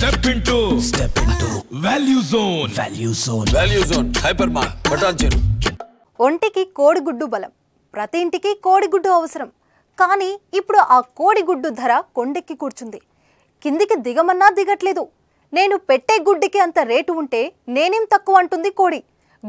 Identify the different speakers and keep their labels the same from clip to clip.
Speaker 1: Step into Value Zone. Value Zone. Hypermart. Buttoncheru.
Speaker 2: ఒంటికి కోడిగుడ్డు బలం. ప్రతి ఇంటికి కోడిగుడ్డు అవసరం. కానీ ఇప్పుడు ఆ కోడిగుడ్డు ధర కొండెక్కి కూర్చుంది. కిందికి దిగమన్నా దిగట్లేదు. నేను పెట్టే గుడ్డుకి అంత రేటు ఉంటే నేనేం తక్కువ అంటుంది కోడి.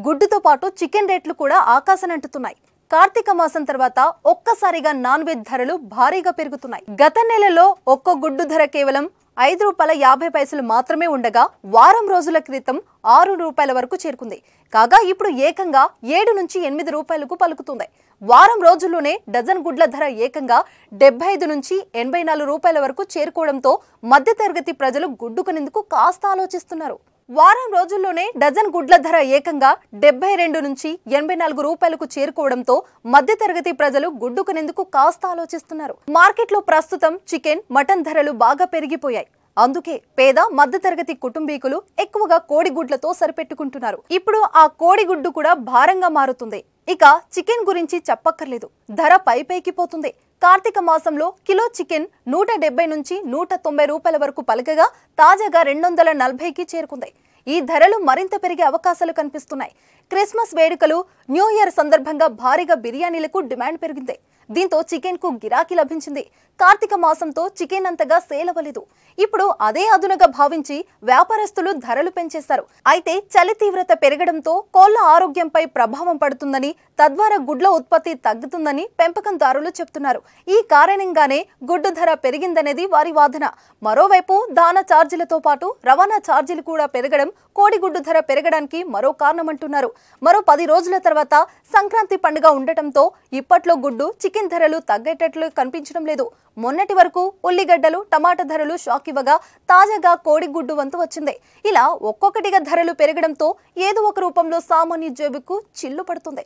Speaker 2: గుడ్డుతో పాటు చికెన్ రేట్లు కూడా ఆకాశానంటుతున్నాయి. కార్తీక మాసం తర్వాత ఒక్కసారిగా నాన్ వెజ్ ధరలు భారీగా పెరుగుతున్నాయి. గత నెలలో ఒక్కో గుడ్డు ధర కేవలం ₹5.50 మాత్రమే ఉండగా వారం రోజుల క్రితం ₹6 వరకు చేరుకుంది. కాగా ఇప్పుడు ఏకంగా 7 నుంచి 8 రూపాయలకు పలుకుతుంది. వారం రోజుల్లోనే డజన్ గుడ్ల ధర ఏకంగా 75 నుంచి 84 రూపాయల వరకు చేరుకోవడంతో మధ్యతరగతి ప్రజలు గుడ్డు కొనేందుకు కాస్త ఆలోచిస్తున్నారు. వారం రోజుల్లోనే డజన్ గుడ్ల ధర ఏకంగా 72 నుంచి 84 రూపాయలకు చేరుకోవడంతో మధ్యతరగతి ప్రజలు గుడ్డు కొనేందుకు కాస్త ఆలోచిస్తున్నారు. మార్కెట్లో ప్రస్తుతం చికెన్, మటన్ ధరలు బాగా పెరిగిపోయాయి. అందుకే పేద మధ్యతరగతి కుటుంబీకులు ఎక్కువగా కోడిగుడ్లతో సరిపెట్టుకుంటున్నారు. ఇప్పుడు ఆ కోడిగుడ్డు కూడా భారంగా మారుతుంది. ఇక చికెన్ గురించి చెప్పక్కర్లేదు, ధర పైకి పోతుంది. కార్తీక మాసంలో కిలో చికెన్ 170 నుంచి 190 రూపాయల వరకు పలకగా తాజాగా 240కి చేరుకుంది. ఈ ధరలు మరింత పెరిగే అవకాశాలు కనిపిస్తున్నాయి. క్రిస్మస్ వేడుకలు, న్యూ ఇయర్ సందర్భంగా భారీగా బిర్యానీలకు డిమాండ్ పెరిగింది. దీంతో చికెన్ కు గిరాకీ లభించింది. కార్తీక మాసంతో చికెన్ అంతగా సేల్ అవ్వలేదు. ఇప్పుడు అదే అదునుగా భావించి వ్యాపారస్తులు ధరలు పెంచేశారు. అయితే చలి తీవ్రత పెరగడంతో కోళ్ల ఆరోగ్యంపై ప్రభావం పడుతుందని, తద్వారా గుడ్ల ఉత్పత్తి తగ్గుతుందని పెంపకందారులు చెప్తున్నారు. ఈ కారణంగానే గుడ్డు ధర పెరిగిందనేది వారి వాదన. మరోవైపు దానా ఛార్జీలతో పాటు రవాణా ఛార్జీలు కూడా పెరగడం కోడిగుడ్డు ధర పెరగడానికి మరో కారణమంటున్నారు. మరో 10 రోజుల తర్వాత సంక్రాంతి పండుగ ఉండటంతో ఇప్పట్లో గుడ్డు, చికెన్ ధరలు తగ్గేటట్లు కనిపించడం లేదు. మొన్నటి వరకు ఉల్లిగడ్డలు, టమాటా ధరలు షాక్ ఇవ్వగా తాజాగా కోడిగుడ్డు వంతు వచ్చింది. ఇలా ఒక్కొక్కటిగా ధరలు పెరగడంతో ఏదో ఒక రూపంలో సామాన్య జేబుకు చిల్లు పడుతుంది.